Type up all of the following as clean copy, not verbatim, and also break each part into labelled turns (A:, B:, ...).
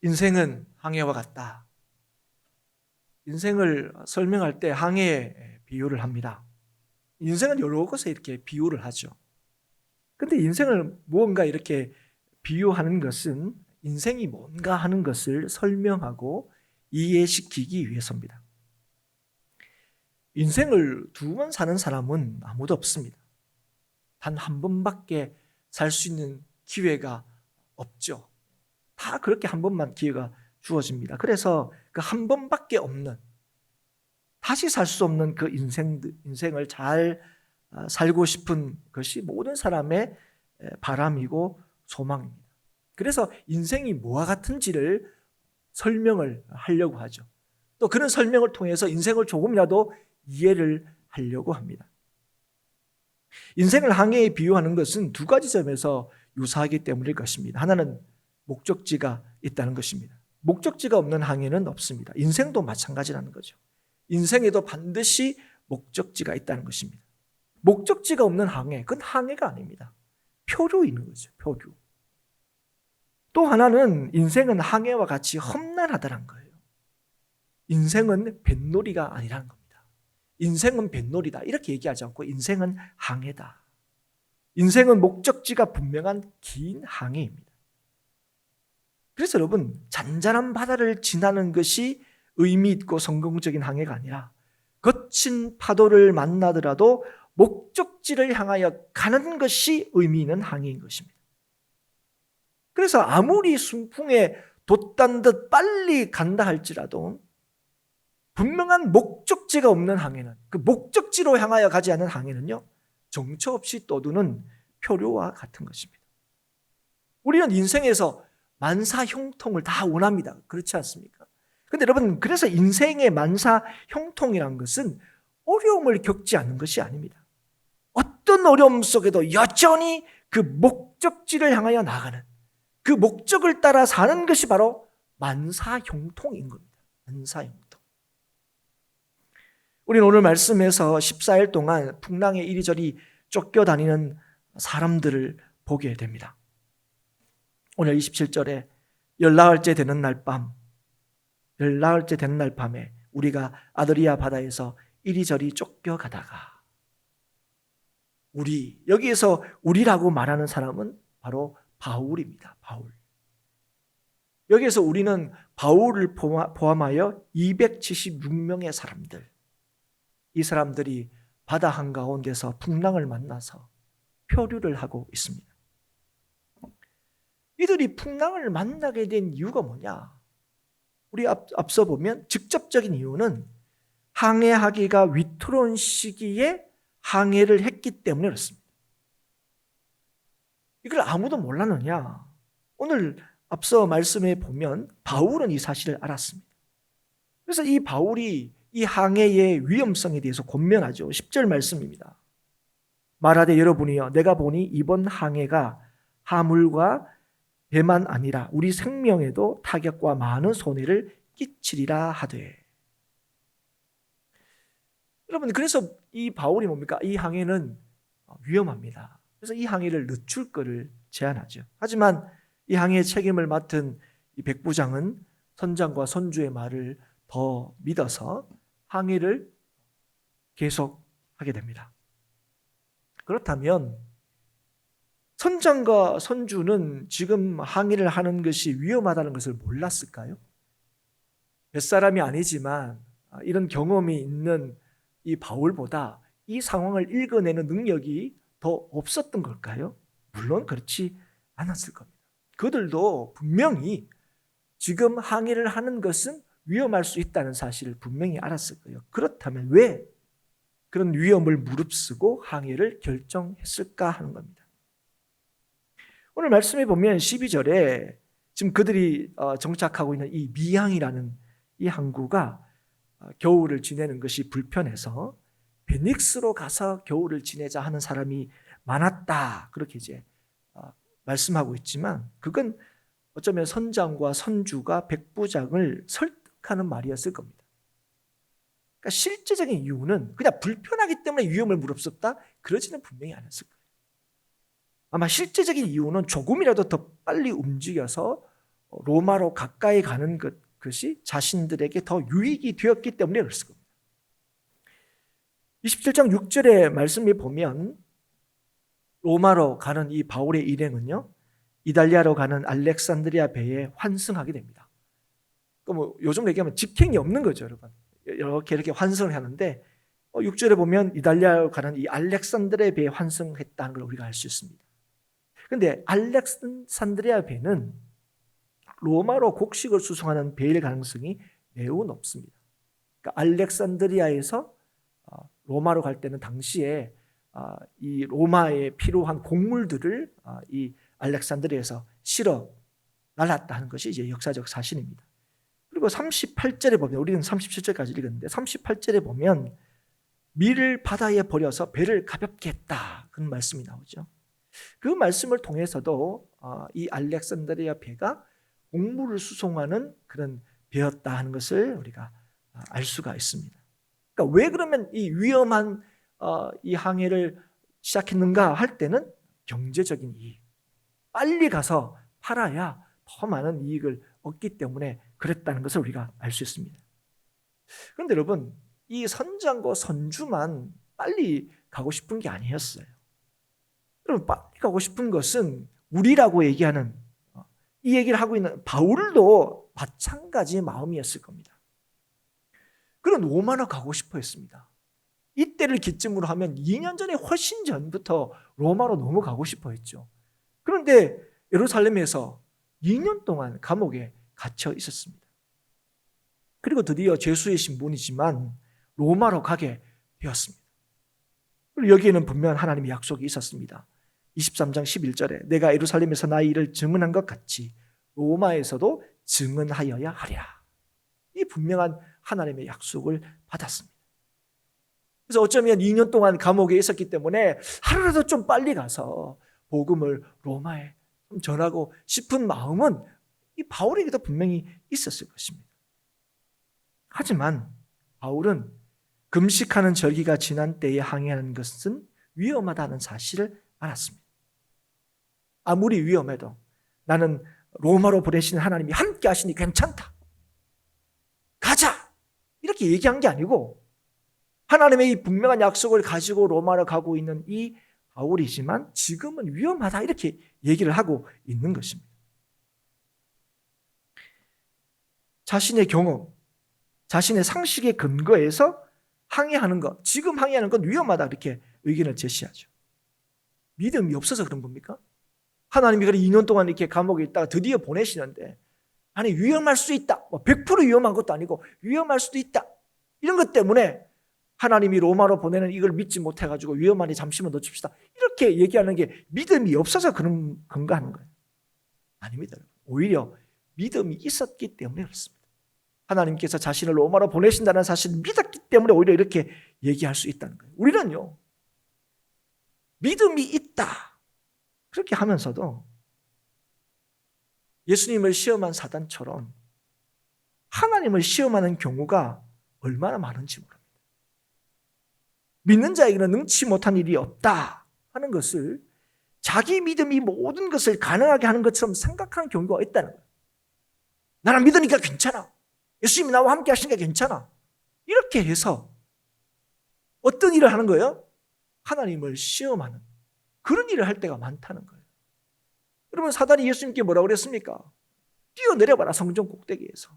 A: 인생은 항해와 같다. 인생을 설명할 때 항해에 비유를 합니다. 인생은 여러 것에 이렇게 비유를 하죠. 근데 인생을 무언가 이렇게 비유하는 것은 인생이 뭔가 하는 것을 설명하고 이해시키기 위해서입니다. 인생을 두 번 사는 사람은 아무도 없습니다. 단 한 번밖에 살 수 있는 기회가 없죠. 다 그렇게 한 번만 기회가 주어집니다. 그래서 그 한 번밖에 없는, 다시 살 수 없는 그 인생을 잘 살고 싶은 것이 모든 사람의 바람이고 소망입니다. 그래서 인생이 뭐와 같은지를 설명을 하려고 하죠. 또 그런 설명을 통해서 인생을 조금이라도 이해를 하려고 합니다. 인생을 항해에 비유하는 것은 두 가지 점에서 유사하기 때문일 것입니다. 하나는 목적지가 있다는 것입니다. 목적지가 없는 항해는 없습니다. 인생도 마찬가지라는 거죠. 인생에도 반드시 목적지가 있다는 것입니다. 목적지가 없는 항해, 그건 항해가 아닙니다. 표류인 거죠. 표류. 또 하나는 인생은 항해와 같이 험난하다는 거예요. 인생은 뱃놀이가 아니라는 겁니다. 인생은 뱃놀이다 이렇게 얘기하지 않고 인생은 항해다. 인생은 목적지가 분명한 긴 항해입니다. 그래서 여러분, 잔잔한 바다를 지나는 것이 의미 있고 성공적인 항해가 아니라 거친 파도를 만나더라도 목적지를 향하여 가는 것이 의미 있는 항해인 것입니다. 그래서 아무리 순풍에 돛단 듯 빨리 간다 할지라도 분명한 목적지가 없는 항해는, 그 목적지로 향하여 가지 않는 항해는요, 정처 없이 떠도는 표류와 같은 것입니다. 우리는 인생에서 만사 형통을 다 원합니다. 그렇지 않습니까? 그런데 여러분, 그래서 인생의 만사 형통이란 것은 어려움을 겪지 않는 것이 아닙니다. 어떤 어려움 속에도 여전히 그 목적지를 향하여 나가는, 그 목적을 따라 사는 것이 바로 만사 형통인 겁니다. 만사 형통. 우리는 오늘 말씀에서 14일 동안 풍랑에 이리저리 쫓겨다니는 사람들을 보게 됩니다. 오늘 27절에 열나흘째 되는 날 밤에 우리가 아드리아 바다에서 이리저리 쫓겨가다가, 여기에서 우리라고 말하는 사람은 바로 바울입니다. 바울. 여기에서 우리는 바울을 포함하여 276명의 사람들, 이 사람들이 바다 한가운데서 풍랑을 만나서 표류를 하고 있습니다. 이들이 풍랑을 만나게 된 이유가 뭐냐? 우리 앞서 보면 직접적인 이유는 항해하기가 위태로운 시기에 항해를 했기 때문에 그렇습니다. 이걸 아무도 몰랐느냐? 오늘 앞서 말씀에 보면 바울은 이 사실을 알았습니다. 그래서 이 바울이 이 항해의 위험성에 대해서 권면하죠. 10절 말씀입니다. 말하되 여러분이여, 내가 보니 이번 항해가 하물과 배만 아니라 우리 생명에도 타격과 많은 손해를 끼치리라 하되. 여러분, 그래서 이 바울이 뭡니까? 이 항해는 위험합니다. 그래서 이 항해를 늦출 것을 제안하죠. 하지만 이 항해의 책임을 맡은 이 백부장은 선장과 선주의 말을 더 믿어서 항해를 계속하게 됩니다. 그렇다면 선장과 선주는 지금 항해를 하는 것이 위험하다는 것을 몰랐을까요? 뱃사람이 아니지만 이런 경험이 있는 이 바울보다 이 상황을 읽어내는 능력이 더 없었던 걸까요? 물론 그렇지 않았을 겁니다. 그들도 분명히 지금 항해를 하는 것은 위험할 수 있다는 사실을 분명히 알았을 거예요. 그렇다면 왜 그런 위험을 무릅쓰고 항해를 결정했을까 하는 겁니다. 오늘 말씀에 보면 12절에 지금 그들이 정착하고 있는 이 미항이라는 이 항구가 겨울을 지내는 것이 불편해서 베닉스로 가서 겨울을 지내자 하는 사람이 많았다, 그렇게 이제 말씀하고 있지만, 그건 어쩌면 선장과 선주가 백부장을 설득하는 말이었을 겁니다. 그러니까 실제적인 이유는 그냥 불편하기 때문에 위험을 무릅쓰다, 그러지는 분명히 않았을 거예요. 아마 실제적인 이유는 조금이라도 더 빨리 움직여서 로마로 가까이 가는 것이 자신들에게 더 유익이 되었기 때문에 그랬을 겁니다. 27장 6절의 말씀을 보면 로마로 가는 이 바울의 일행은요, 이달리아로 가는 알렉산드리아 배에 환승하게 됩니다. 뭐 요즘 얘기하면 직행이 없는 거죠, 여러분. 이렇게 환승을 하는데 6절에 보면 이달리아로 가는 이 알렉산드리아 배에 환승했다는 걸 우리가 알 수 있습니다. 그런데 알렉산드리아 배는 로마로 곡식을 수송하는 배일 가능성이 매우 높습니다. 그러니까 알렉산드리아에서 로마로 갈 때는 당시에 이 로마에 필요한 곡물들을 이 알렉산드리아에서 실어 날랐다 하는 것이 이제 역사적 사실입니다. 그리고 38절에 보면, 우리는 37절까지 읽었는데 38절에 보면 밀을 바다에 버려서 배를 가볍게 했다, 그런 말씀이 나오죠. 그 말씀을 통해서도 이 알렉산드리아 배가 곡물을 수송하는 그런 배였다 하는 것을 우리가 알 수가 있습니다. 그러니까 왜 그러면 이 위험한 이 항해를 시작했는가 할 때는 경제적인 이익, 빨리 가서 팔아야 더 많은 이익을 얻기 때문에 그랬다는 것을 우리가 알 수 있습니다. 그런데 여러분, 이 선장과 선주만 빨리 가고 싶은 게 아니었어요. 여러분, 빨리 가고 싶은 것은 우리라고 얘기하는, 이 얘기를 하고 있는 바울도 마찬가지의 마음이었을 겁니다. 그는 로마로 가고 싶어 했습니다. 이때를 기점으로 하면 2년 전에 훨씬 전부터 로마로 넘어가고 싶어 했죠. 그런데 예루살렘에서 2년 동안 감옥에 갇혀 있었습니다. 그리고 드디어 죄수의 신분이지만 로마로 가게 되었습니다. 그리고 여기에는 분명한 하나님의 약속이 있었습니다. 23장 11절에 내가 예루살렘에서 나의 일을 증언한 것 같이 로마에서도 증언하여야 하리라. 이 분명한 하나님의 약속을 받았습니다. 그래서 어쩌면 2년 동안 감옥에 있었기 때문에 하루라도 좀 빨리 가서 복음을 로마에 좀 전하고 싶은 마음은 이 바울에게도 분명히 있었을 것입니다. 하지만 바울은 금식하는 절기가 지난 때에 항해하는 것은 위험하다는 사실을 알았습니다. 아무리 위험해도 나는 로마로 보내시는 하나님이 함께 하시니 괜찮다, 가자, 이렇게 얘기한 게 아니고 하나님의 이 분명한 약속을 가지고 로마로 가고 있는 이 바울이지만 지금은 위험하다, 이렇게 얘기를 하고 있는 것입니다. 자신의 경험, 자신의 상식에 근거해서 항해하는 것, 지금 항해하는 건 위험하다, 이렇게 의견을 제시하죠. 믿음이 없어서 그런 겁니까? 하나님이 그래 2년 동안 이렇게 감옥에 있다가 드디어 보내시는데, 아니 위험할 수 있다, 100% 위험한 것도 아니고 위험할 수도 있다, 이런 것 때문에 하나님이 로마로 보내는 이걸 믿지 못해가지고 위험하니 잠시만 놓칩시다, 이렇게 얘기하는 게 믿음이 없어서 그런 건가 하는 거예요. 아닙니다. 오히려 믿음이 있었기 때문에 그렇습니다. 하나님께서 자신을 로마로 보내신다는 사실을 믿었기 때문에 오히려 이렇게 얘기할 수 있다는 거예요. 우리는요, 믿음이 있다 그렇게 하면서도 예수님을 시험한 사단처럼 하나님을 시험하는 경우가 얼마나 많은지 모릅니다. 믿는 자에게는 능치 못한 일이 없다 하는 것을 자기 믿음이 모든 것을 가능하게 하는 것처럼 생각하는 경우가 있다는 거예요. 나는 믿으니까 괜찮아, 예수님이 나와 함께 하시니까 괜찮아, 이렇게 해서 어떤 일을 하는 거예요? 하나님을 시험하는 그런 일을 할 때가 많다는 거예요. 여러분, 사단이 예수님께 뭐라고 그랬습니까? 뛰어내려봐라, 성전 꼭대기에서.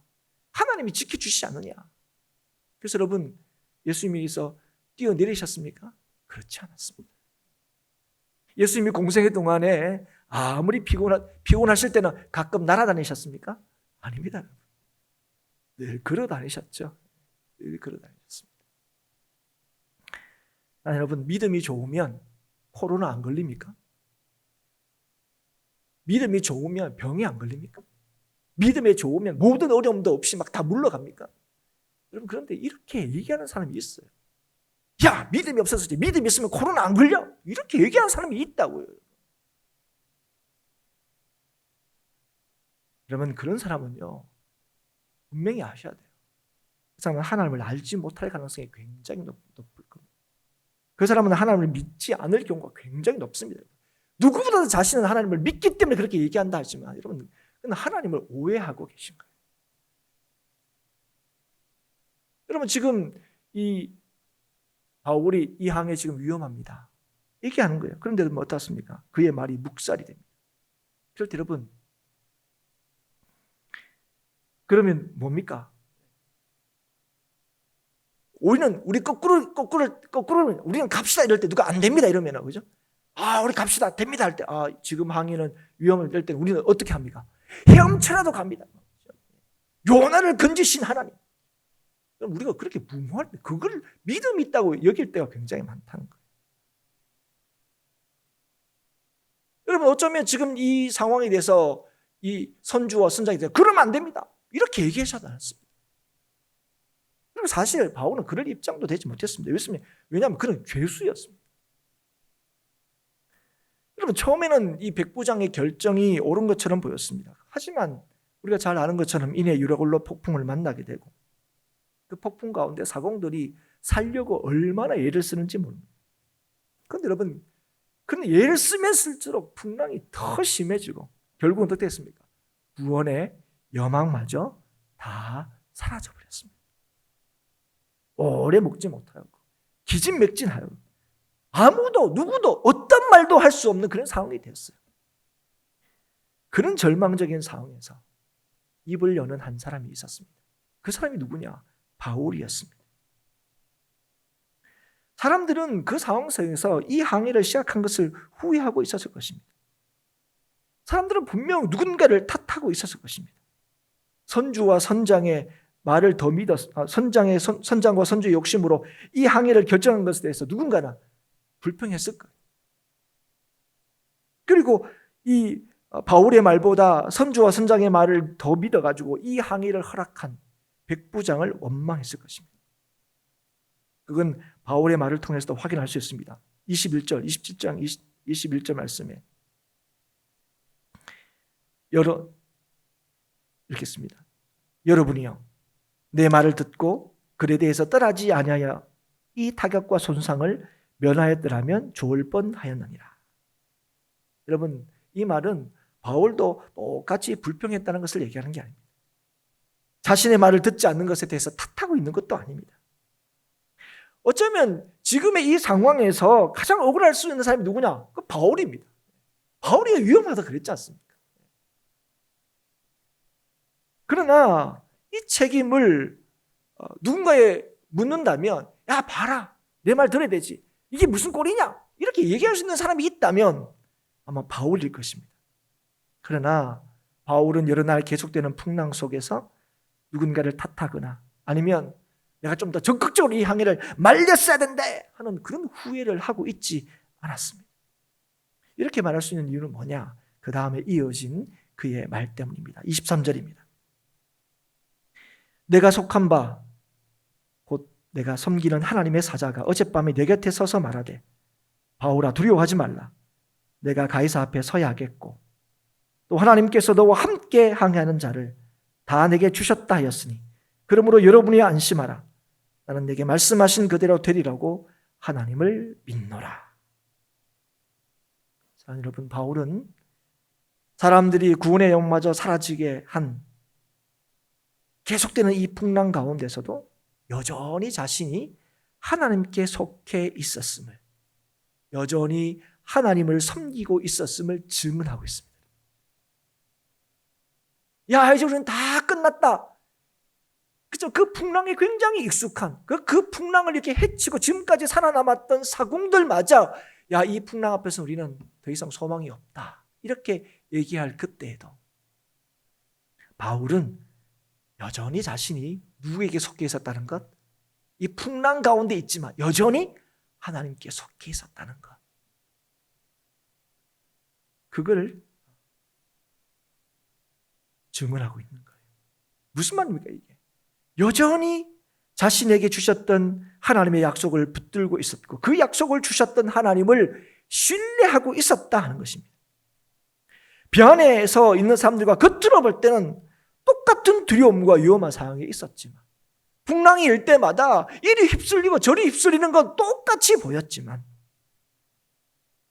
A: 하나님이 지켜주시지 않느냐. 그래서 여러분, 예수님께서 뛰어내리셨습니까? 그렇지 않았습니다. 예수님이 공생의 동안에 아무리 피곤하실 때는 가끔 날아다니셨습니까? 아닙니다. 늘 걸어다니셨죠. 늘 걸어다니셨습니다. 여러분, 믿음이 좋으면 코로나 안 걸립니까? 믿음이 좋으면 병이 안 걸립니까? 믿음이 좋으면 모든 어려움도 없이 막 다 물러갑니까? 여러분, 그런데 이렇게 얘기하는 사람이 있어요. 야, 믿음이 없어서 믿음이 있으면 코로나 안 걸려, 이렇게 얘기하는 사람이 있다고요. 여러분, 그런 사람은요, 분명히 아셔야 돼요. 그 사람은 하나님을 알지 못할 가능성이 굉장히 높을 겁니다. 그 사람은 하나님을 믿지 않을 경우가 굉장히 높습니다. 누구보다도 자신은 하나님을 믿기 때문에 그렇게 얘기한다 하지만, 여러분, 그는 하나님을 오해하고 계신 거예요. 여러분, 지금 이 바울이 이 항해 지금 위험합니다, 얘기하는 거예요. 그런데도 뭐 어떻습니까? 그의 말이 묵살이 됩니다. 그럴 때 여러분, 그러면 뭡니까? 우리는 거꾸로 우리는 갑시다 이럴 때 누가 안 됩니다 이러면, 그죠? 우리 갑시다, 됩니다 할 때, 지금 항해는 위험을 될 때는 우리는 어떻게 합니까? 헤엄쳐라도 갑니다. 요나를 건지신 하나님. 우리가 그렇게 무모할 때, 그걸 믿음 있다고 여길 때가 굉장히 많다는 거예요. 여러분, 어쩌면 지금 이 상황에 대해서 이 선주와 선장이 대해서 그러면 안 됩니다, 이렇게 얘기하지 않았습니다. 그리고 사실 바울은 그럴 입장도 되지 못했습니다. 왜냐하면 그는 죄수였습니다. 여러분, 처음에는 이 백부장의 결정이 옳은 것처럼 보였습니다. 하지만 우리가 잘 아는 것처럼 이내 유라굴로 폭풍을 만나게 되고, 그 폭풍 가운데 사공들이 살려고 얼마나 애를 쓰는지 모릅니다. 그런데 여러분, 그는 애를 쓰면 쓸수록 풍랑이 더 심해지고 결국은 어떻게 됐습니까? 구원의 여망마저 다 사라져버렸습니다. 오래 먹지 못하고 기진맥진하여 누구도 어떤 말도 할 수 없는 그런 상황이 됐어요. 그런 절망적인 상황에서 입을 여는 한 사람이 있었습니다. 그 사람이 누구냐? 바울이었습니다. 사람들은 그 상황 속에서 이 항해를 시작한 것을 후회하고 있었을 것입니다. 사람들은 분명 누군가를 탓하고 있었을 것입니다. 선주와 선장의 말을 더 선장과 선주의 욕심으로 이 항해를 결정한 것에 대해서 누군가는 불평했을 거예요. 그리고 이 바울의 말보다 선주와 선장의 말을 더 믿어가지고 이 항해를 허락한 백부장을 원망했을 것입니다. 그건 바울의 말을 통해서도 확인할 수 있습니다. 21절, 27장 21절 말씀에 읽겠습니다. 여러분이요, 내 말을 듣고 글에 대해서 떠나지 아니하여 이 타격과 손상을 면하였더라면 좋을 뻔하였느니라. 여러분, 이 말은 바울도 똑같이 불평했다는 것을 얘기하는 게 아닙니다. 자신의 말을 듣지 않는 것에 대해서 탓하고 있는 것도 아닙니다. 어쩌면 지금의 이 상황에서 가장 억울할 수 있는 사람이 누구냐? 그 바울입니다. 바울이 위험하다 그랬지 않습니까? 그러나 이 책임을 누군가에 묻는다면, 야, 봐라, 내 말 들어야 되지, 이게 무슨 꼴이냐, 이렇게 얘기할 수 있는 사람이 있다면 아마 바울일 것입니다. 그러나 바울은 여러 날 계속되는 풍랑 속에서 누군가를 탓하거나 아니면 내가 좀 더 적극적으로 이 항해를 말렸어야 된대 하는 그런 후회를 하고 있지 않았습니다. 이렇게 말할 수 있는 이유는 뭐냐? 그 다음에 이어진 그의 말 때문입니다. 23절입니다. 내가 속한 바 곧 내가 섬기는 하나님의 사자가 어젯밤에 내 곁에 서서 말하되, 바울아, 두려워하지 말라. 내가 가이사 앞에 서야 하겠고 또 하나님께서 너와 함께 항해하는 자를 다 내게 주셨다 하였으니 그러므로 여러분이 안심하라. 나는 내게 말씀하신 그대로 되리라고 하나님을 믿노라. 사랑하는 여러분, 바울은 사람들이 구원의 영마저 사라지게 한 계속되는 이 풍랑 가운데서도 여전히 자신이 하나님께 속해 있었음을, 여전히 하나님을 섬기고 있었음을 증언하고 있습니다. 야, 이제 우리는 다 끝났다. 그죠? 그 풍랑에 굉장히 익숙한, 그 풍랑을 이렇게 헤치고 지금까지 살아남았던 사공들마저, 야, 이 풍랑 앞에서 우리는 더 이상 소망이 없다, 이렇게 얘기할 그때에도 바울은 여전히 자신이 누구에게 속해 있었다는 것, 이 풍랑 가운데 있지만 여전히 하나님께 속해 있었다는 것, 그걸 증언하고 있는 거예요. 무슨 말입니까 이게? 여전히 자신에게 주셨던 하나님의 약속을 붙들고 있었고 그 약속을 주셨던 하나님을 신뢰하고 있었다 하는 것입니다. 배 안에서 있는 사람들과 겉으로 볼 때는 똑같은 두려움과 위험한 상황에 있었지만, 풍랑이 일 때마다 이리 휩쓸리고 저리 휩쓸리는 건 똑같이 보였지만,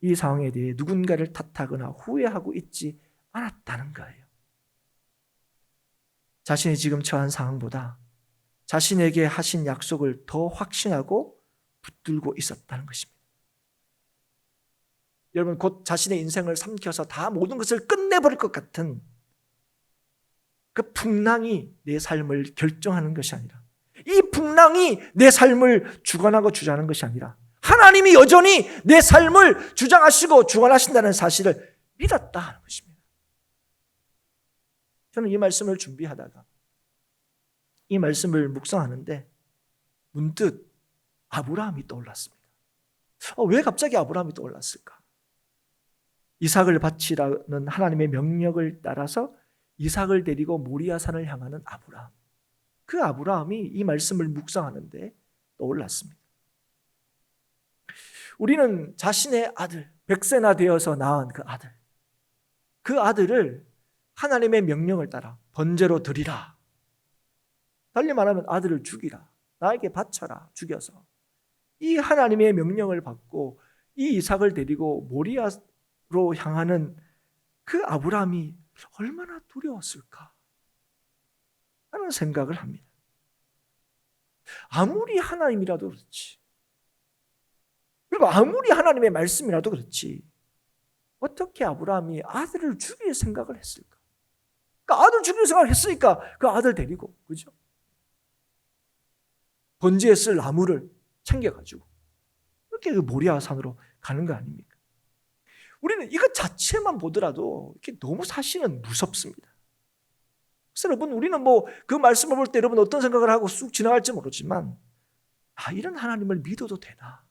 A: 이 상황에 대해 누군가를 탓하거나 후회하고 있지 않았다는 거예요. 자신이 지금 처한 상황보다 자신에게 하신 약속을 더 확신하고 붙들고 있었다는 것입니다. 여러분, 곧 자신의 인생을 삼켜서 다 모든 것을 끝내버릴 것 같은 그 풍랑이 내 삶을 결정하는 것이 아니라, 이 풍랑이 내 삶을 주관하고 주장하는 것이 아니라, 하나님이 여전히 내 삶을 주장하시고 주관하신다는 사실을 믿었다 하는 것입니다. 저는 이 말씀을 준비하다가 이 말씀을 묵상하는데 문득 아브라함이 떠올랐습니다. 왜 갑자기 아브라함이 떠올랐을까? 이삭을 바치라는 하나님의 명령을 따라서 이삭을 데리고 모리아산을 향하는 아브라함. 그 아브라함이 이 말씀을 묵상하는데 떠올랐습니다. 우리는 자신의 아들, 100세나 되어서 낳은 그 아들을 하나님의 명령을 따라 번제로 드리라. 달리 말하면 아들을 죽이라. 나에게 바쳐라. 죽여서. 이 하나님의 명령을 받고 이 이삭을 데리고 모리아로 향하는 그 아브라함이 얼마나 두려웠을까 하는 생각을 합니다. 아무리 하나님이라도 그렇지, 그리고 아무리 하나님의 말씀이라도 그렇지, 어떻게 아브라함이 아들을 죽일 생각을 했을까? 그러니까 아들 죽일 생각을 했으니까 그 아들 데리고, 그죠? 번제에 쓸 나무를 챙겨가지고 이렇게 그 모리아 산으로 가는 거 아닙니까? 우리는 이것 자체만 보더라도 이렇게 너무 사실은 무섭습니다. 그래서 여러분, 우리는 그 말씀을 볼 때 여러분 어떤 생각을 하고 쑥 지나갈지 모르지만, 이런 하나님을 믿어도 되나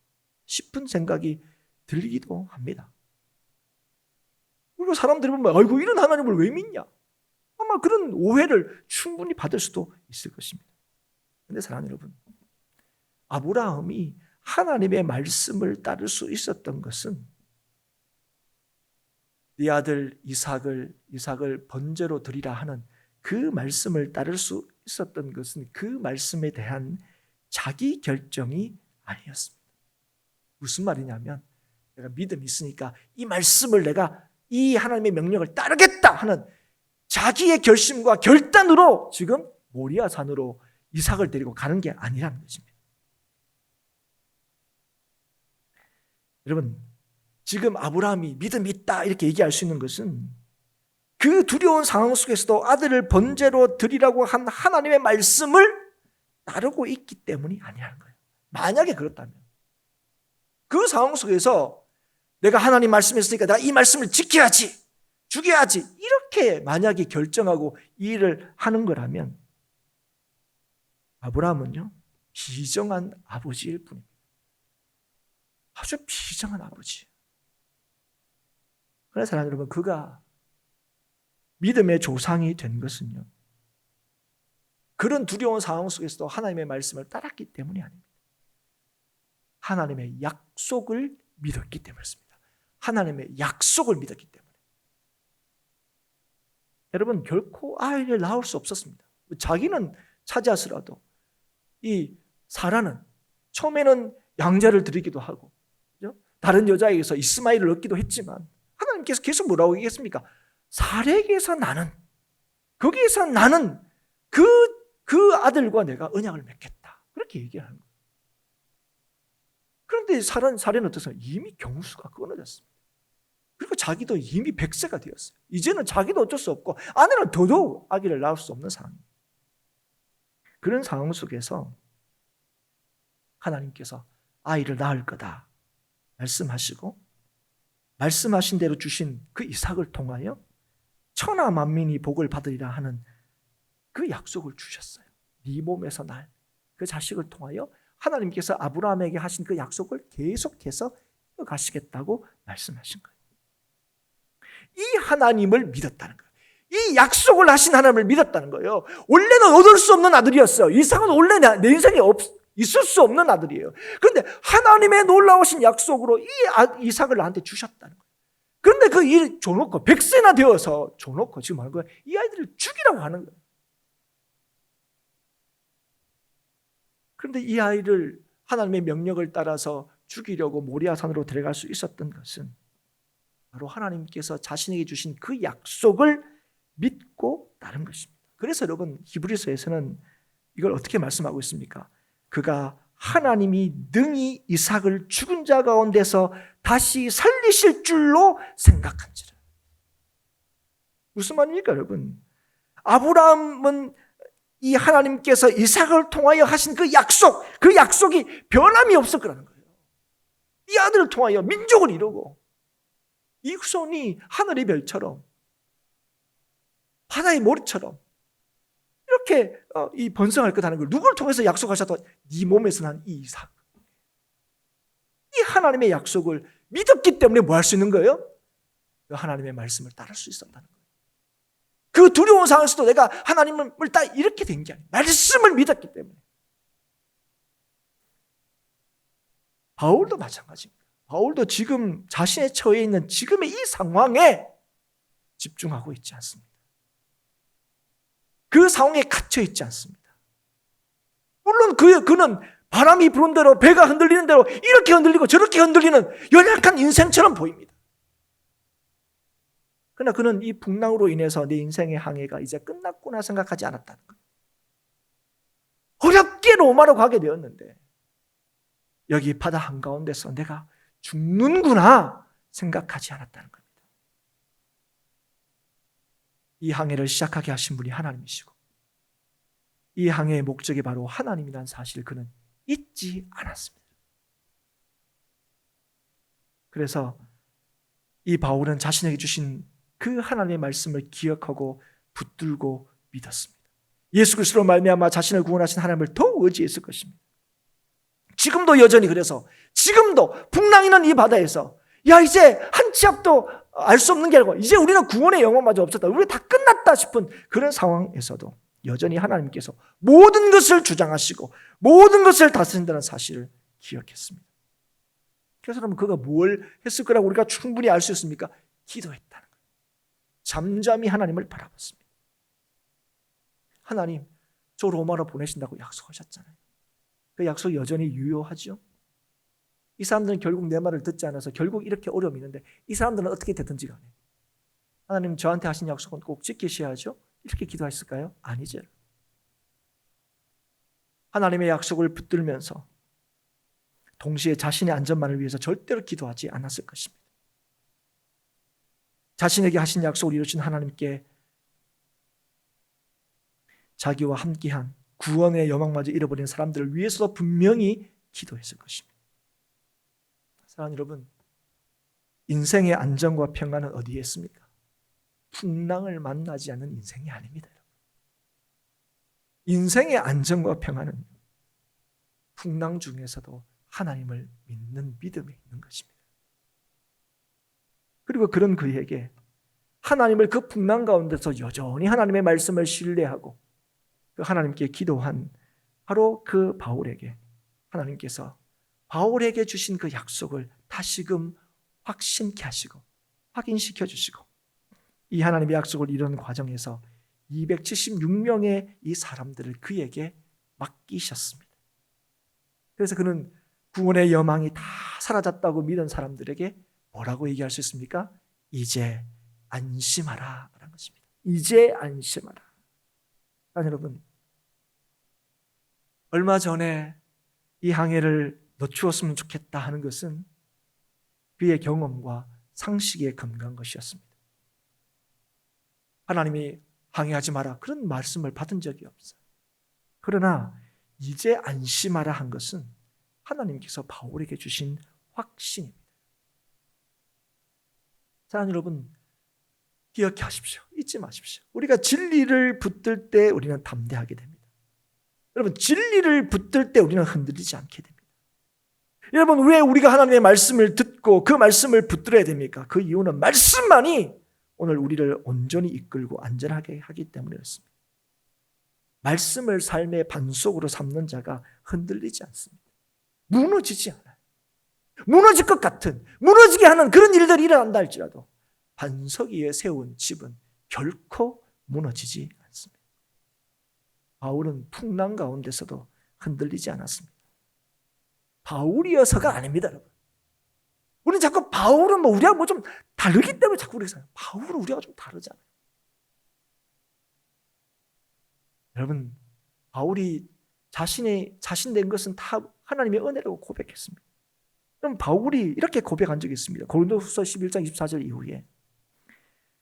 A: 싶은 생각이 들기도 합니다. 그리고 사람들이 보면 아이고 이런 하나님을 왜 믿냐? 아마 그런 오해를 충분히 받을 수도 있을 것입니다. 그런데 사랑하는 여러분, 아브라함이 하나님의 말씀을 따를 수 있었던 것은 네 아들 이삭을 번제로 드리라 하는 그 말씀을 따를 수 있었던 것은 그 말씀에 대한 자기 결정이 아니었습니다. 무슨 말이냐면, 내가 믿음이 있으니까 이 말씀을 내가 이 하나님의 명령을 따르겠다 하는 자기의 결심과 결단으로 지금 모리아 산으로 이삭을 데리고 가는 게 아니라는 것입니다. 여러분, 지금 아브라함이 믿음이 있다 이렇게 얘기할 수 있는 것은 그 두려운 상황 속에서도 아들을 번제로 드리라고 한 하나님의 말씀을 따르고 있기 때문이 아니라는 거예요. 만약에 그렇다면 그 상황 속에서 내가 하나님 말씀했으니까 내가 이 말씀을 지켜야지, 죽여야지, 이렇게 만약에 결정하고 이 일을 하는 거라면 아브라함은요, 비정한 아버지일 뿐입니다. 아주 비정한 아버지. 그래서 사랑하는 여러분, 그가 믿음의 조상이 된 것은요, 그런 두려운 상황 속에서도 하나님의 말씀을 따랐기 때문이 아닙니다. 하나님의 약속을 믿었기 때문이었습니다. 하나님의 약속을 믿었기 때문에. 여러분, 결코 아이를 낳을 수 없었습니다. 자기는 차지하더라도 이 사라는 처음에는 양자를 드리기도 하고, 그죠? 다른 여자에게서 이스마엘을 얻기도 했지만 하나님께서 계속 뭐라고 얘기했습니까? 사렉에서 나는, 거기에서 나는 그 아들과 내가 언약을 맺겠다, 그렇게 얘기하는 거예요. 그런데 사례는 어떠세요? 이미 경수가 끊어졌습니다. 그리고 자기도 이미 100세가 되었어요. 이제는 자기도 어쩔 수 없고 아내는 더더욱 아기를 낳을 수 없는 상황입니다. 그런 상황 속에서 하나님께서 아이를 낳을 거다 말씀하시고, 말씀하신 대로 주신 그 이삭을 통하여 천하 만민이 복을 받으리라 하는 그 약속을 주셨어요. 네 몸에서 날 그 자식을 통하여 하나님께서 아브라함에게 하신 그 약속을 계속해서 이어가시겠다고 말씀하신 거예요. 이 하나님을 믿었다는 거예요. 이 약속을 하신 하나님을 믿었다는 거예요. 원래는 얻을 수 없는 아들이었어요. 이삭은 원래 내 인생에 있을 수 없는 아들이에요. 그런데 하나님의 놀라우신 약속으로 이 이삭을 나한테 주셨다는 거예요. 그런데 그 일 줘놓고 100세나 되어서 줘놓고 지금 하는 거예요. 이 아이들을 죽이라고 하는 거예요. 그런데 이 아이를 하나님의 명령을 따라서 죽이려고 모리아산으로 데려갈 수 있었던 것은 바로 하나님께서 자신에게 주신 그 약속을 믿고 따른 것입니다. 그래서 여러분 히브리서에서는 이걸 어떻게 말씀하고 있습니까? 그가 하나님이 능히 이삭을 죽은 자 가운데서 다시 살리실 줄로 생각한지라. 무슨 말입니까, 여러분? 아브라함은 이 하나님께서 이삭을 통하여 하신 그 약속이 변함이 없을 거라는 거예요. 이 아들을 통하여 민족을 이루고 이 후손이 하늘의 별처럼 바다의 모래처럼 이렇게 이 번성할 거라는 걸 누구를 통해서 약속하셨다? 네 몸에서 난 이 이삭. 이 하나님의 약속을 믿었기 때문에 뭐 할 수 있는 거예요? 그 하나님의 말씀을 따를 수 있었다는 거예요. 그 두려운 상황에서도 내가 하나님을 따 이렇게 된 게 아니에요. 말씀을 믿었기 때문에. 바울도 마찬가지입니다. 바울도 지금 자신의 처해 있는 지금의 이 상황에 집중하고 있지 않습니다. 그 상황에 갇혀 있지 않습니다. 물론 그는 바람이 부는 대로 배가 흔들리는 대로 이렇게 흔들리고 저렇게 흔들리는 연약한 인생처럼 보입니다. 그러나 그는 이 풍랑으로 인해서 내 인생의 항해가 이제 끝났구나 생각하지 않았다는 거예요. 어렵게 로마로 가게 되었는데 여기 바다 한가운데서 내가 죽는구나 생각하지 않았다는 겁니다. 이 항해를 시작하게 하신 분이 하나님이시고 이 항해의 목적이 바로 하나님이라는 사실을 그는 잊지 않았습니다. 그래서 이 바울은 자신에게 주신 그 하나님의 말씀을 기억하고 붙들고 믿었습니다. 예수 그리스도로 말미암아 자신을 구원하신 하나님을 더욱 의지했을 것입니다. 지금도 여전히 그래서 지금도 풍랑이 난 이 바다에서 야 이제 한 치 앞도 알 수 없는 게 아니고 이제 우리는 구원의 영혼마저 없었다. 우리 다 끝났다 싶은 그런 상황에서도 여전히 하나님께서 모든 것을 주장하시고 모든 것을 다스린다는 사실을 기억했습니다. 그래서 여러분 그가 뭘 했을 거라고 우리가 충분히 알 수 있습니까? 기도했다는 거예요. 잠잠히 하나님을 바라봤습니다. 하나님, 저 로마로 보내신다고 약속하셨잖아요. 그 약속 여전히 유효하죠? 이 사람들은 결국 내 말을 듣지 않아서 결국 이렇게 어려움이 있는데 이 사람들은 어떻게 됐든지 간에 하나님 저한테 하신 약속은 꼭 지키셔야죠? 이렇게 기도했을까요? 아니죠. 하나님의 약속을 붙들면서 동시에 자신의 안전만을 위해서 절대로 기도하지 않았을 것입니다. 자신에게 하신 약속을 이루신 하나님께 자기와 함께한 구원의 여망마저 잃어버린 사람들을 위해서도 분명히 기도했을 것입니다. 사랑하는 여러분, 인생의 안정과 평안은 어디에 있습니까? 풍랑을 만나지 않는 인생이 아닙니다. 인생의 안정과 평안은 풍랑 중에서도 하나님을 믿는 믿음에 있는 것입니다. 그리고 그런 그에게 하나님을 그 풍랑 가운데서 여전히 하나님의 말씀을 신뢰하고 그 하나님께 기도한 바로 그 바울에게 하나님께서 바울에게 주신 그 약속을 다시금 확신케 하시고 확인시켜 주시고 이 하나님의 약속을 이루는 과정에서 276명의 이 사람들을 그에게 맡기셨습니다. 그래서 그는 구원의 여망이 다 사라졌다고 믿은 사람들에게 뭐라고 얘기할 수 있습니까? 이제 안심하라 라는 것입니다. 이제 안심하라. 여러분, 얼마 전에 이 항해를 늦추었으면 좋겠다 하는 것은 그의 경험과 상식에 근거한 것이었습니다. 하나님이 항해하지 마라 그런 말씀을 받은 적이 없어요. 그러나 이제 안심하라 한 것은 하나님께서 바울에게 주신 확신입니다. 사랑하는 여러분, 기억하십시오. 잊지 마십시오. 우리가 진리를 붙들 때 우리는 담대하게 됩니다. 여러분, 진리를 붙들 때 우리는 흔들리지 않게 됩니다. 여러분, 왜 우리가 하나님의 말씀을 듣고 그 말씀을 붙들어야 됩니까? 그 이유는 말씀만이 오늘 우리를 온전히 이끌고 안전하게 하기 때문에 그렇습니다. 말씀을 삶의 반석으로 삼는 자가 흔들리지 않습니다. 무너지지 않아요. 무너질 것 같은, 무너지게 하는 그런 일들이 일어난다 할지라도 반석 위에 세운 집은 결코 무너지지 않습니다. 바울은 풍랑 가운데서도 흔들리지 않았습니다. 바울이어서가 아닙니다, 여러분. 우리는 자꾸 바울은 우리하고 좀 다르기 때문에 자꾸 우리가 생각해요. 바울은 우리하고 좀 다르잖아요. 여러분, 바울이 자신된 것은 다 하나님의 은혜라고 고백했습니다. 그럼 바울이 이렇게 고백한 적이 있습니다. 고린도후서 11장 24절 이후에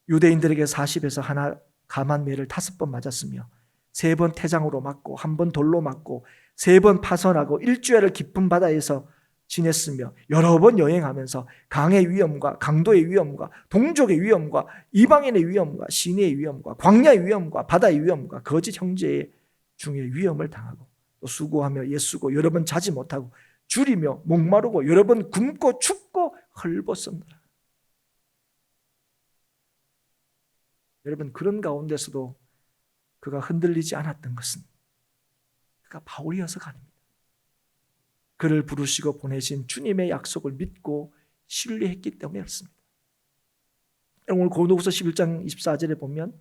A: 유대인들에게 40에서 하나 감한 매를 5번 맞았으며 3번 태장으로 맞고 1번 돌로 맞고 3번 파선하고 일주일을 깊은 바다에서 지냈으며 여러 번 여행하면서 강의 위험과 강도의 위험과 동족의 위험과 이방인의 위험과 시내의 위험과 광야의 위험과 바다의 위험과 거짓 형제 중의 위험을 당하고 또 수고하며 애쓰고 여러 번 자지 못하고 줄이며 목마르고 여러 번 굶고 춥고 헐벗었노라. 여러분, 그런 가운데서도 그가 흔들리지 않았던 것은 그가 바울이어서가 아닙니다. 그를 부르시고 보내신 주님의 약속을 믿고 신뢰했기 때문에 그렇습니다. 오늘 고린도후서 11장 24절에 보면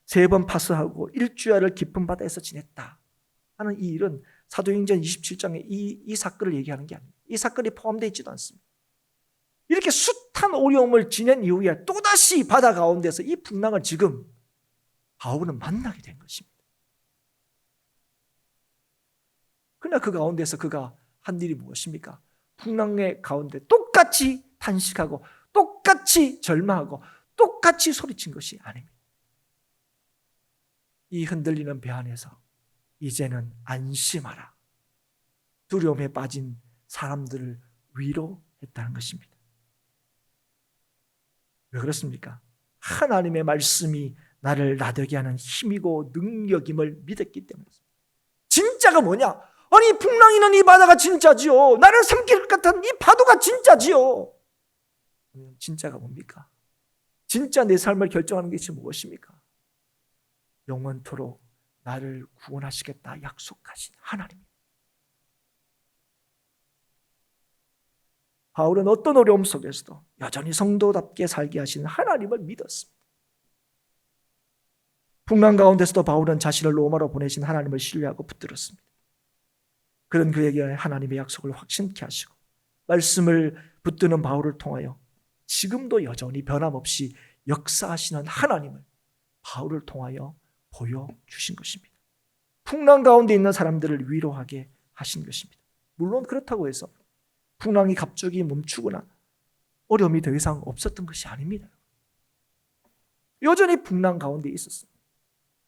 A: 3번 파수하고 일주일을 깊은 바다에서 지냈다 하는 이 일은 사도행전 27장에 이 사건을 얘기하는 게 아닙니다. 이 사건이 포함되어 있지도 않습니다. 이렇게 숱한 어려움을 지낸 이후에 또다시 바다 가운데서 이 풍랑을 지금 바울은 만나게 된 것입니다. 그러나 그 가운데서 그가 한 일이 무엇입니까? 풍랑의 가운데 똑같이 탄식하고 똑같이 절망하고 똑같이 소리친 것이 아닙니다. 이 흔들리는 배 안에서 이제는 안심하라. 두려움에 빠진 사람들을 위로했다는 것입니다. 왜 그렇습니까? 하나님의 말씀이 나를 나되게 하는 힘이고 능력임을 믿었기 때문입니다. 진짜가 뭐냐? 아니, 풍랑이는 이 바다가 진짜지요. 나를 삼킬 것 같은 이 파도가 진짜지요. 진짜가 뭡니까? 진짜 내 삶을 결정하는 것이 무엇입니까? 영원토록 나를 구원하시겠다 약속하신 하나님. 바울은 어떤 어려움 속에서도 여전히 성도답게 살게 하시는 하나님을 믿었습니다. 풍랑 가운데서도 바울은 자신을 로마로 보내신 하나님을 신뢰하고 붙들었습니다. 그런 그에게 하나님의 약속을 확신케 하시고 말씀을 붙드는 바울을 통하여 지금도 여전히 변함없이 역사하시는 하나님을 바울을 통하여 보여주신 것입니다. 풍랑 가운데 있는 사람들을 위로하게 하신 것입니다. 물론 그렇다고 해서 풍랑이 갑자기 멈추거나 어려움이 더 이상 없었던 것이 아닙니다. 여전히 풍랑 가운데 있었습니다.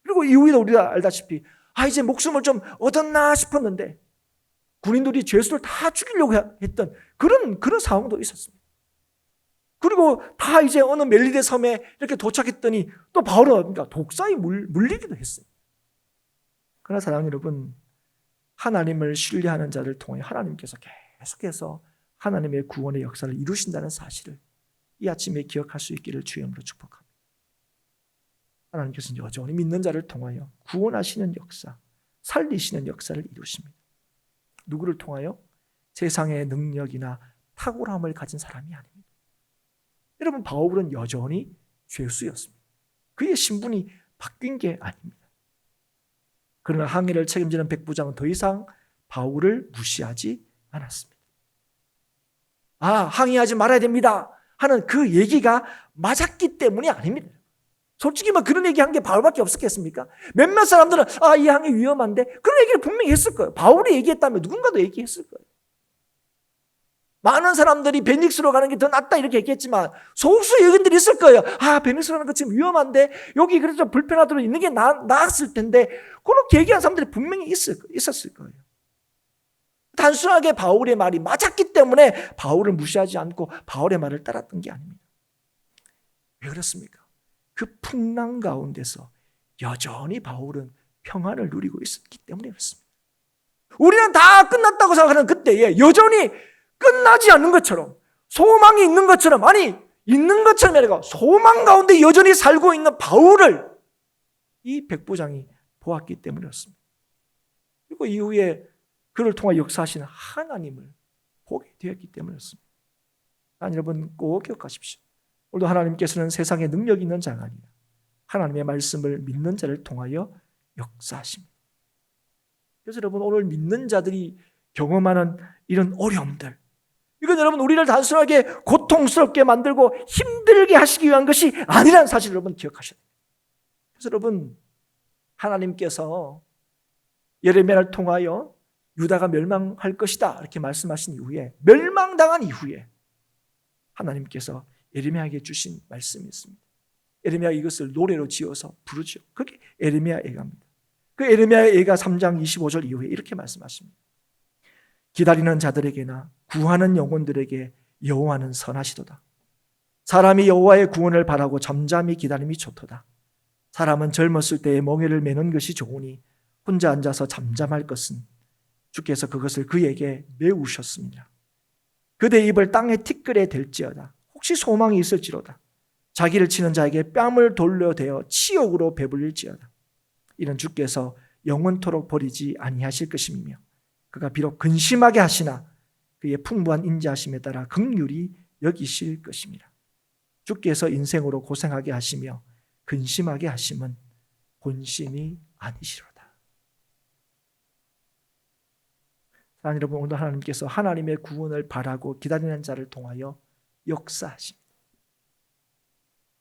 A: 그리고 이후에 우리가 알다시피 이제 목숨을 좀 얻었나 싶었는데 군인들이 죄수를 다 죽이려고 했던 그런 상황도 있었습니다. 그리고 다 이제 어느 멜리데 섬에 이렇게 도착했더니 또 바울은 독사에 물리기도 했어요. 그러나 사랑하는 여러분, 하나님을 신뢰하는 자를 통해 하나님께서 계속해서 하나님의 구원의 역사를 이루신다는 사실을 이 아침에 기억할 수 있기를 주의 이름으로 축복합니다. 하나님께서는 여전히 믿는 자를 통하여 구원하시는 역사, 살리시는 역사를 이루십니다. 누구를 통하여? 세상의 능력이나 탁월함을 가진 사람이 아닙니다. 여러분, 바울은 여전히 죄수였습니다. 그의 신분이 바뀐 게 아닙니다. 그러나 항해를 책임지는 백부장은 더 이상 바울을 무시하지 않았습니다. 항해하지 말아야 됩니다 하는 그 얘기가 맞았기 때문이 아닙니다. 솔직히 그런 얘기한 게 바울밖에 없었겠습니까? 몇몇 사람들은 이 항해 위험한데 그런 얘기를 분명히 했을 거예요. 바울이 얘기했다면 누군가도 얘기했을 거예요. 많은 사람들이 베닉스로 가는 게 더 낫다 이렇게 얘기했지만 소수 의견들이 있을 거예요. 베닉스로 가는 거 지금 위험한데 여기 그래도 불편하도록 있는 게 나았을 텐데 그렇게 얘기한 사람들이 분명히 있었을 거예요. 단순하게 바울의 말이 맞았기 때문에 바울을 무시하지 않고 바울의 말을 따랐던 게 아닙니다. 왜 그렇습니까? 그 풍랑 가운데서 여전히 바울은 평안을 누리고 있었기 때문에 그렇습니다. 우리는 다 끝났다고 생각하는 그때에 여전히 끝나지 않는 것처럼 소망이 있는 것처럼 있는 것처럼 아니라 소망 가운데 여전히 살고 있는 바울을 이 백부장이 보았기 때문에 그렇습니다. 그리고 이후에 그를 통해 역사하시는 하나님을 보게 되었기 때문에 그렇습니다. 여러분 꼭 기억하십시오. 오늘도 하나님께서는 세상에 능력 있는 자가 아니라 하나님의 말씀을 믿는 자를 통하여 역사하십니다. 그래서 여러분 오늘 믿는 자들이 경험하는 이런 어려움들, 이건 여러분 우리를 단순하게 고통스럽게 만들고 힘들게 하시기 위한 것이 아니라는 사실을 여러분 기억하셔야 됩니다. 그래서 여러분 하나님께서 예레미야를 통하여 유다가 멸망할 것이다 이렇게 말씀하신 이후에, 멸망당한 이후에 하나님께서 예레미야에게 주신 말씀이 있습니다. 예레미야가 이것을 노래로 지어서 부르죠. 그게 예레미야 예가입니다. 그 예레미야 예가 3장 25절 이후에 이렇게 말씀하십니다. 기다리는 자들에게나 구하는 영혼들에게 여호와는 선하시도다. 사람이 여호와의 구원을 바라고 잠잠히 기다림이 좋도다. 사람은 젊었을 때에 멍에를 매는 것이 좋으니 혼자 앉아서 잠잠할 것은 주께서 그것을 그에게 메우셨습니다. 그대 입을 땅에 티끌에 댈지어다. 혹시 소망이 있을지로다. 자기를 치는 자에게 뺨을 돌려대어 치욕으로 배불릴지어다. 이는 주께서 영원토록 버리지 아니하실 것임이며 그가 비록 근심하게 하시나 그의 풍부한 인자하심에 따라 긍휼히 여기실 것입니다. 주께서 인생으로 고생하게 하시며 근심하게 하심은 본심이 아니시로다. 사랑하는 여러분, 오늘 하나님께서 하나님의 구원을 바라고 기다리는 자를 통하여 역사하십니다.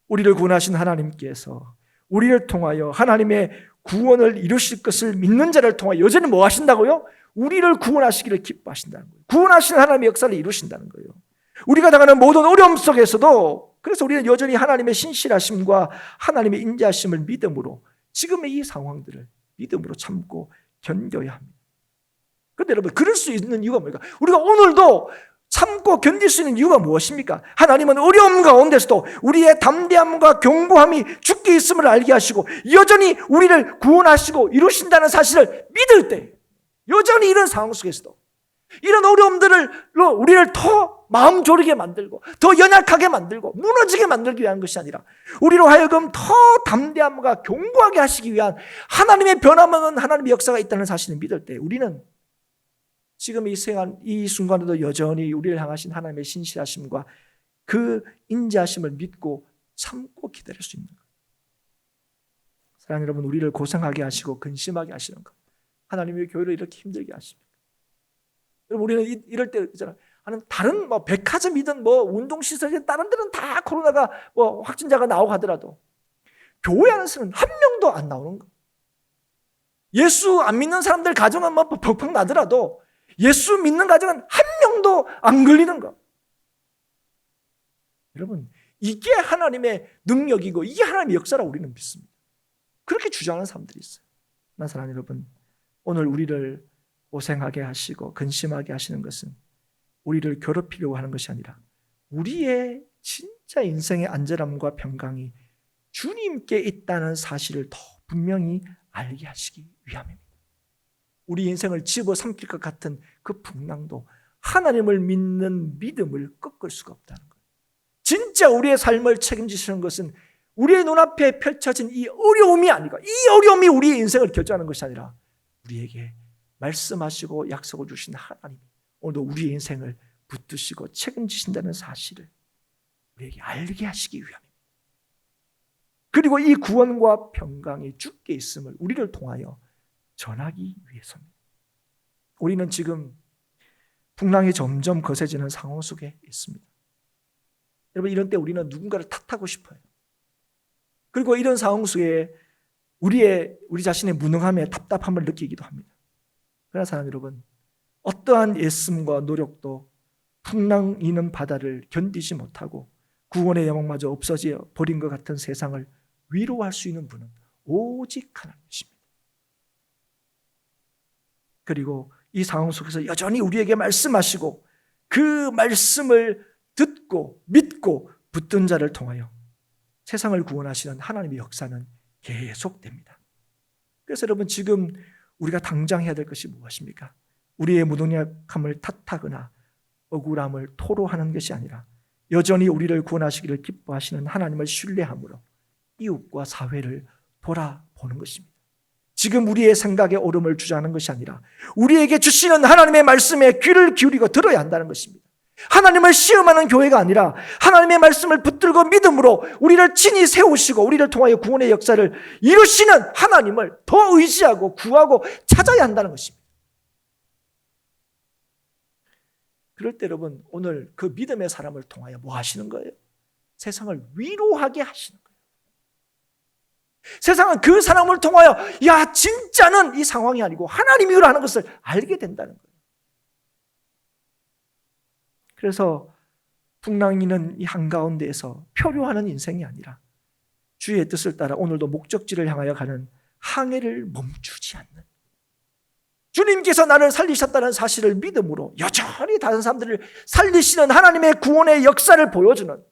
A: 우리를 구원하신 하나님께서 우리를 통하여 하나님의 구원을 이루실 것을 믿는 자를 통하여 여전히 뭐 하신다고요? 우리를 구원하시기를 기뻐하신다는 거예요. 구원하시는 하나님의 역사를 이루신다는 거예요. 우리가 당하는 모든 어려움 속에서도, 그래서 우리는 여전히 하나님의 신실하심과 하나님의 인자하심을 믿음으로, 지금의 이 상황들을 믿음으로 참고 견뎌야 합니다. 그런데 여러분, 그럴 수 있는 이유가 뭡니까? 우리가 오늘도 참고 견딜 수 있는 이유가 무엇입니까? 하나님은 어려움 가운데서도 우리의 담대함과 견고함이 주께 있음을 알게 하시고 여전히 우리를 구원하시고 이루신다는 사실을 믿을 때, 여전히 이런 상황 속에서도 이런 어려움들로 우리를 더 마음 졸이게 만들고 더 연약하게 만들고 무너지게 만들기 위한 것이 아니라 우리로 하여금 더 담대함과 견고하게 하시기 위한 하나님의 변함없는 하나님의 역사가 있다는 사실을 믿을 때, 우리는 지금 이 순간에도 여전히 우리를 향하신 하나님의 신실하심과 그 인자하심을 믿고 참고 기다릴 수 있는 것. 사랑하는 여러분, 우리를 고생하게 하시고 근심하게 하시는 것, 하나님의 교회를 이렇게 힘들게 하십니까? 여러분, 우리는 이럴 때 있잖아요. 다른 백화점이든 운동시설이든 다른 데는 다 코로나가 확진자가 나오고 하더라도 교회 안에서는 한 명도 안 나오는 거. 예수 안 믿는 사람들 가정은 벅벅 나더라도 예수 믿는 가정은 한 명도 안 걸리는 거. 여러분, 이게 하나님의 능력이고 이게 하나님의 역사라고 우리는 믿습니다. 그렇게 주장하는 사람들이 있어요. 나 사랑하는 여러분, 오늘 우리를 고생하게 하시고 근심하게 하시는 것은 우리를 괴롭히려고 하는 것이 아니라 우리의 진짜 인생의 안전함과 평강이 주님께 있다는 사실을 더 분명히 알게 하시기 위함입니다. 우리 인생을 집어삼킬 것 같은 그 풍랑도 하나님을 믿는 믿음을 꺾을 수가 없다는 거예요. 진짜 우리의 삶을 책임지시는 것은 우리의 눈앞에 펼쳐진 이 어려움이 아니고, 이 어려움이 우리의 인생을 결정하는 것이 아니라 우리에게 말씀하시고 약속을 주신 하나님이 오늘도 우리의 인생을 붙드시고 책임지신다는 사실을 우리에게 알게 하시기 위함입니다. 그리고 이 구원과 평강이 주께 있음을 우리를 통하여 전하기 위해서입니다. 우리는 지금 풍랑이 점점 거세지는 상황 속에 있습니다. 여러분, 이런 때 우리는 누군가를 탓하고 싶어요. 그리고 이런 상황 속에 우리 자신의 무능함에 답답함을 느끼기도 합니다. 그러나 사랑하는 여러분, 어떠한 애씀과 노력도 풍랑이는 바다를 견디지 못하고 구원의 영광마저 없어져 버린 것 같은 세상을 위로할 수 있는 분은 오직 하나님이십니다. 그리고 이 상황 속에서 여전히 우리에게 말씀하시고 그 말씀을 듣고 믿고 붙든 자를 통하여 세상을 구원하시는 하나님의 역사는 계속됩니다. 그래서 여러분, 지금 우리가 당장 해야 될 것이 무엇입니까? 우리의 무능력함을 탓하거나 억울함을 토로하는 것이 아니라 여전히 우리를 구원하시기를 기뻐하시는 하나님을 신뢰함으로 이웃과 사회를 돌아보는 것입니다. 지금 우리의 생각에 옳음을 주장하는 것이 아니라 우리에게 주시는 하나님의 말씀에 귀를 기울이고 들어야 한다는 것입니다. 하나님을 시험하는 교회가 아니라 하나님의 말씀을 붙들고 믿음으로 우리를 친히 세우시고 우리를 통하여 구원의 역사를 이루시는 하나님을 더 의지하고 구하고 찾아야 한다는 것입니다. 그럴 때 여러분, 오늘 그 믿음의 사람을 통하여 뭐 하시는 거예요? 세상을 위로하게 하시는 거예요. 세상은 그 사람을 통하여 야 진짜는 이 상황이 아니고 하나님이 일하는 것을 알게 된다는 거예요. 그래서 풍랑이는 이 한가운데에서 표류하는 인생이 아니라 주의 뜻을 따라 오늘도 목적지를 향하여 가는 항해를 멈추지 않는, 주님께서 나를 살리셨다는 사실을 믿음으로 여전히 다른 사람들을 살리시는 하나님의 구원의 역사를 보여주는,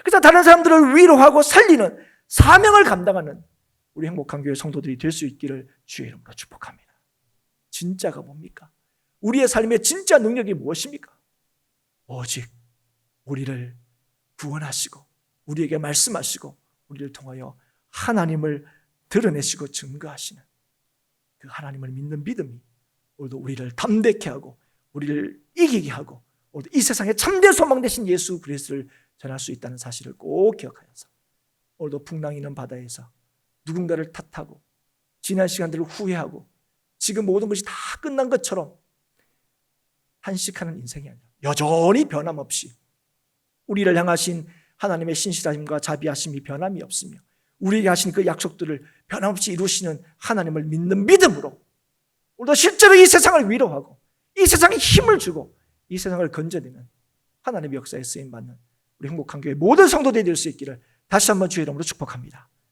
A: 그래서 다른 사람들을 위로하고 살리는 사명을 감당하는 우리 행복한 교회 성도들이 될 수 있기를 주의 이름으로 축복합니다. 진짜가 뭡니까? 우리의 삶의 진짜 능력이 무엇입니까? 오직 우리를 구원하시고 우리에게 말씀하시고 우리를 통하여 하나님을 드러내시고 증거하시는 그 하나님을 믿는 믿음이 오늘도 우리를 담대케 하고 우리를 이기게 하고 오늘도 이 세상에 참된 소망 되신 예수 그리스도를 전할 수 있다는 사실을 꼭 기억하여서 오늘도 풍랑이 있는 바다에서 누군가를 탓하고 지난 시간들을 후회하고 지금 모든 것이 다 끝난 것처럼 한식하는 인생이 아니라 여전히 변함없이 우리를 향하신 하나님의 신실하심과 자비하심이 변함이 없으며 우리에게 하신 그 약속들을 변함없이 이루시는 하나님을 믿는 믿음으로 우리도 실제로 이 세상을 위로하고 이 세상에 힘을 주고 이 세상을 건져내는 하나님의 역사에 쓰임받는 우리 행복한 교회 모든 성도들이 될 수 있기를 다시 한번 주의 이름으로 축복합니다.